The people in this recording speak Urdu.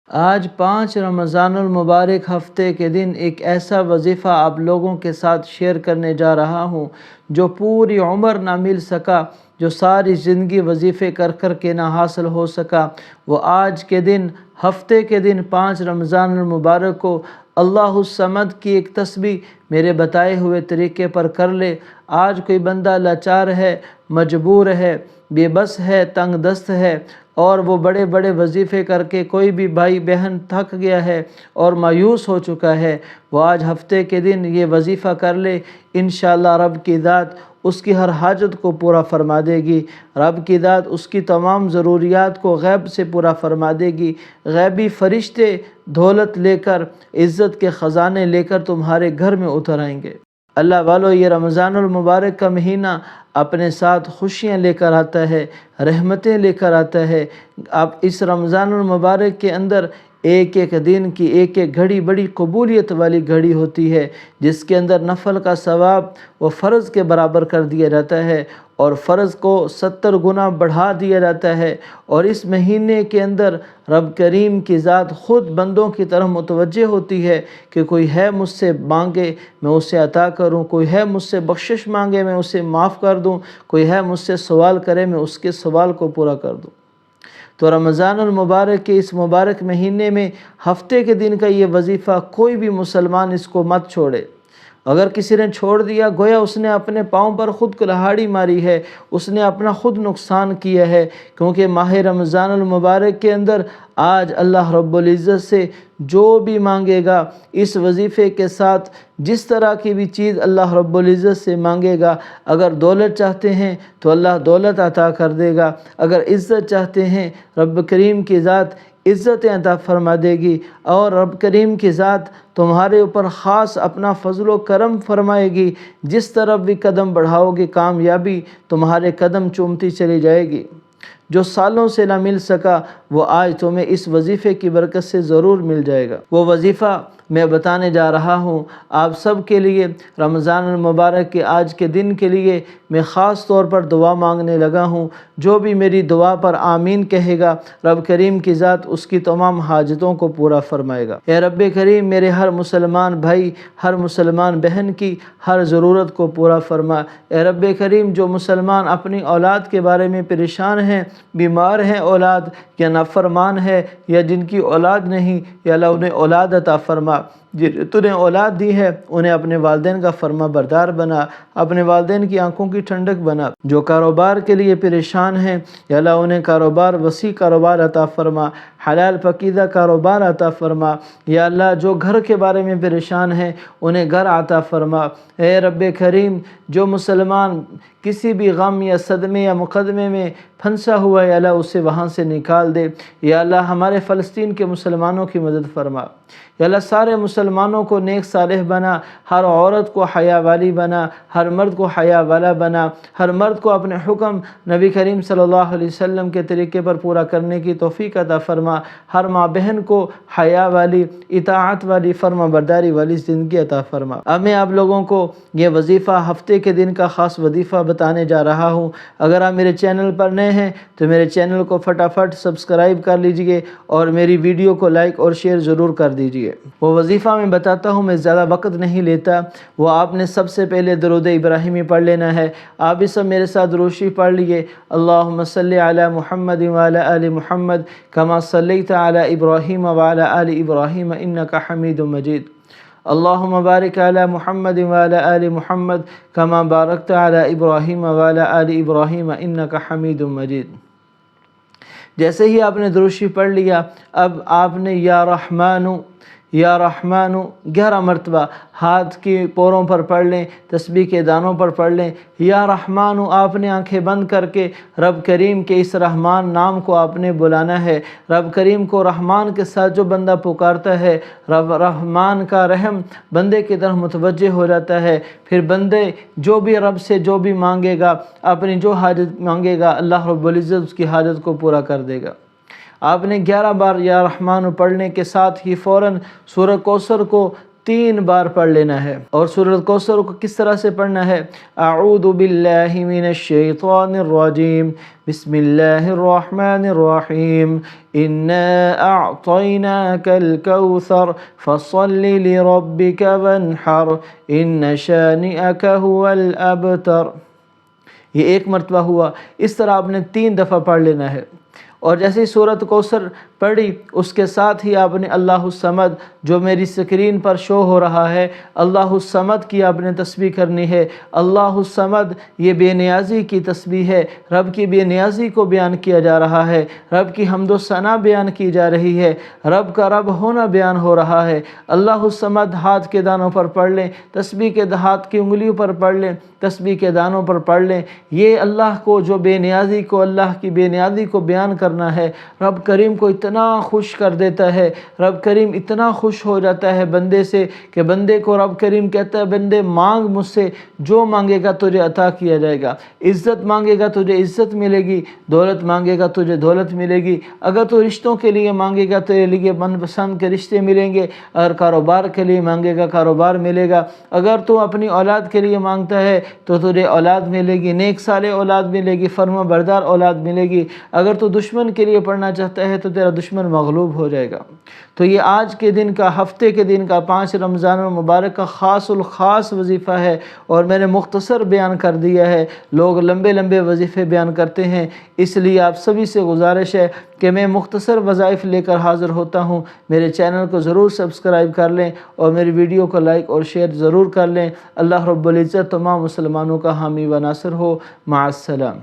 آج 5 رمضان المبارک ہفتے کے دن ایک ایسا وظیفہ آپ لوگوں کے ساتھ شیئر کرنے جا رہا ہوں جو پوری عمر نہ مل سکا، جو ساری زندگی وظیفے کر کر کے نہ حاصل ہو سکا۔ وہ آج کے دن، ہفتے کے دن 5 رمضان المبارک کو اللہ الصمد کی ایک تسبیح میرے بتائے ہوئے طریقے پر کر لے۔ آج کوئی بندہ لاچار ہے، مجبور ہے، بے بس ہے، تنگ دست ہے، اور وہ بڑے بڑے وظیفے کر کے کوئی بھی بھائی بہن تھک گیا ہے اور مایوس ہو چکا ہے، وہ آج ہفتے کے دن یہ وظیفہ کر لے۔ انشاءاللہ رب کی ذات اس کی ہر حاجت کو پورا فرما دے گی۔ رب کی ذات اس کی تمام ضروریات کو غیب سے پورا فرما دے گی۔ غیبی فرشتے دولت لے کر، عزت کے خزانے لے کر تمہارے گھر میں اتر آئیں گے۔ اللہ والو، یہ رمضان المبارک کا مہینہ اپنے ساتھ خوشیاں لے کر آتا ہے، رحمتیں لے کر آتا ہے۔ اب اس رمضان المبارک کے اندر ایک ایک دن کی ایک ایک گھڑی بڑی قبولیت والی گھڑی ہوتی ہے، جس کے اندر نفل کا ثواب وہ فرض کے برابر کر دیا جاتا ہے، اور فرض کو 70 گنا بڑھا دیا جاتا ہے۔ اور اس مہینے کے اندر رب کریم کی ذات خود بندوں کی طرف متوجہ ہوتی ہے کہ کوئی ہے مجھ سے مانگے میں اسے عطا کروں، کوئی ہے مجھ سے بخشش مانگے میں اسے معاف کر دوں، کوئی ہے مجھ سے سوال کرے میں اس کے سوال کو پورا کر دوں۔ تو رمضان المبارک کے اس مبارک مہینے میں ہفتے کے دن کا یہ وظیفہ کوئی بھی مسلمان اس کو مت چھوڑے۔ اگر کسی نے چھوڑ دیا، گویا اس نے اپنے پاؤں پر خود کلہاڑی ماری ہے، اس نے اپنا خود نقصان کیا ہے، کیونکہ ماہ رمضان المبارک کے اندر آج اللہ رب العزت سے جو بھی مانگے گا، اس وظیفے کے ساتھ جس طرح کی بھی چیز اللہ رب العزت سے مانگے گا، اگر دولت چاہتے ہیں تو اللہ دولت عطا کر دے گا، اگر عزت چاہتے ہیں رب کریم کی ذات عزت عطا فرما دے گی، اور رب کریم کی ذات تمہارے اوپر خاص اپنا فضل و کرم فرمائے گی۔ جس طرف بھی قدم بڑھاؤ گے کامیابی تمہارے قدم چومتی چلی جائے گی۔ جو سالوں سے نہ مل سکا وہ آج تمہیں اس وظیفے کی برکت سے ضرور مل جائے گا۔ وہ وظیفہ میں بتانے جا رہا ہوں آپ سب کے لیے۔ رمضان المبارک کے آج کے دن کے لیے میں خاص طور پر دعا مانگنے لگا ہوں۔ جو بھی میری دعا پر آمین کہے گا، رب کریم کی ذات اس کی تمام حاجتوں کو پورا فرمائے گا۔ اے رب کریم، میرے ہر مسلمان بھائی، ہر مسلمان بہن کی ہر ضرورت کو پورا فرما۔ اے رب کریم، جو مسلمان اپنی اولاد کے بارے میں پریشان ہیں، بیمار ہیں اولاد، یا نافرمان ہے، یا جن کی اولاد نہیں، یا اللہ انہیں اولاد عطا فرما۔ تو نے اولاد دی ہے انہیں اپنے والدین کا فرما بردار بنا، اپنے والدین کی آنکھوں کی ٹھنڈک بنا۔ جو کاروبار کے لیے پریشان ہیں، یا اللہ انہیں کاروبار، وسیع کاروبار عطا فرما، حلال پکیزہ کاروبار عطا فرما۔ یا اللہ جو گھر کے بارے میں پریشان ہیں انہیں گھر عطا فرما۔ اے رب کریم، جو مسلمان کسی بھی غم یا صدمے یا مقدمے میں پھنسا ہوا ہے، یا اللہ اسے وہاں سے نکال دے۔ یا اللہ ہمارے فلسطین کے مسلمانوں کی مدد فرما۔ یا اللہ سارے مسلمانوں کو نیک صالح بنا، ہر عورت کو حیا والی بنا، ہر مرد کو حیا والا بنا، ہر مرد کو اپنے حکم نبی کریم صلی اللہ علیہ وسلم کے طریقے پر پورا کرنے کی توفیق عطا فرما، ہر ماں بہن کو حیا والی، اطاعت والی، فرما برداری والی زندگی عطا فرما۔ اب میں آپ لوگوں کو یہ وظیفہ ہفتے کے دن کا خاص وظیفہ بتانے جا رہا ہوں۔ اگر آپ میرے چینل پر نئے ہیں تو میرے چینل کو فٹافٹ سبسکرائب کر لیجئے اور میری ویڈیو کو لائک اور شیئر ضرور کر دیجئے۔ وہ وظیفہ میں بتاتا ہوں، میں زیادہ وقت نہیں لیتا۔ وہ آپ نے سب سے پہلے درود ابراہیمی پڑھ لینا ہے۔ آپ بھی سب میرے ساتھ درود شریف پڑھ لیجئے۔ اللہم صلی علی محمد وعلی آل محمد کما صلیت علی ابراہیم وعلی آل ابراہیم انک حمید مجید۔ اللہم بارک علی محمد وعلی آل محمد کما بارکت علی ابراہیم وعلی آل ابراہیم انک حمید مجید۔ جیسے ہی آپ نے درود شریف پڑھ لیا، اب آپ نے یا رحمانو، یا رحمانو 11 مرتبہ ہاتھ کی پوروں پر پڑھ لیں، تسبیح کے دانوں پر پڑھ لیں۔ یا رحمانو، آپ نے آنکھیں بند کر کے رب کریم کے اس رحمان نام کو آپ نے بلانا ہے۔ رب کریم کو رحمان کے ساتھ جو بندہ پکارتا ہے، رب رحمان کا رحم بندے کی طرف متوجہ ہو جاتا ہے۔ پھر بندے جو بھی رب سے جو بھی مانگے گا، اپنی جو حاجت مانگے گا، اللہ رب العزت اس کی حاجت کو پورا کر دے گا۔ آپ نے 11 بار یا رحمان پڑھنے کے ساتھ ہی فوراً سورہ کوثر کو 3 بار پڑھ لینا ہے۔ اور سورۃ کوثر کو کس طرح سے پڑھنا ہے؟ اعوذ باللہ من الشیطان الرجیم، بسم اللہ الرحمن الرحیم، انا اعطیناک الکوثر فصل لربک وانحر ان شانئک هو الابتر۔ یہ 1 مرتبہ ہوا، اس طرح آپ نے 3 دفعہ پڑھ لینا ہے۔ اور جیسے ہی سورۃ کوثر پڑھی اس کے ساتھ ہی آپ نے اللہ الصمد جو میری اسکرین پر شو ہو رہا ہے، اللہ الصمد کی آپ نے تسبیح کرنی ہے۔ اللہ الصمد یہ بے نیازی کی تسبیح ہے، رب کی بے نیازی کو بیان کیا جا رہا ہے، رب کی حمد و ثنا بیان کی جا رہی ہے، رب کا رب ہونا بیان ہو رہا ہے۔ اللہ الصمد ہاتھ کے دانوں پر پڑھ لیں، تسبیح کے ہاتھ کی انگلیوں پر پڑھ لیں، تسبیح کے دانوں پر پڑھ لیں۔ یہ اللہ کو جو بے نیازی کو، اللہ کی بے نیازی کو بیان کرنا ہے۔ رب کریم کو اتنا خوش کر دیتا ہے، رب کریم اتنا خوش ہو جاتا ہے بندے سے کہ بندے کو رب کریم کہتا ہے بندے مانگ مجھ سے، جو مانگے گا تجھے عطا کیا جائے گا۔ عزت مانگے گا تجھے عزت ملے گی، دولت مانگے گا تجھے دولت ملے گی۔ اگر تو رشتوں کے لیے مانگے گا تیرے لیے من پسند کے رشتے ملیں گے، اگر کاروبار کے لیے مانگے گا کاروبار ملے گا، اگر تو اپنی اولاد کے لیے مانگتا ہے تو تجھے اولاد ملے گی، نیک صالح اولاد ملے گی، فرما بردار اولاد ملے گی۔ اگر تو دشمن کے لیے پڑھنا چاہتا ہے تو تیرا دشمن مغلوب ہو جائے گا۔ تو یہ آج کے دن کا، ہفتے کے دن کا، 5 رمضان المبارک کا خاص الخاص وظیفہ ہے، اور میں نے مختصر بیان کر دیا ہے۔ لوگ لمبے لمبے وظیفے بیان کرتے ہیں، اس لیے آپ سبھی سے گزارش ہے کہ میں مختصر وظائف لے کر حاضر ہوتا ہوں۔ میرے چینل کو ضرور سبسکرائب کر لیں اور میری ویڈیو کو لائک اور شیئر ضرور کر لیں۔ اللہ رب العزت تمام مسلمانوں کا حامی و ناصر ہو۔ مع السلام۔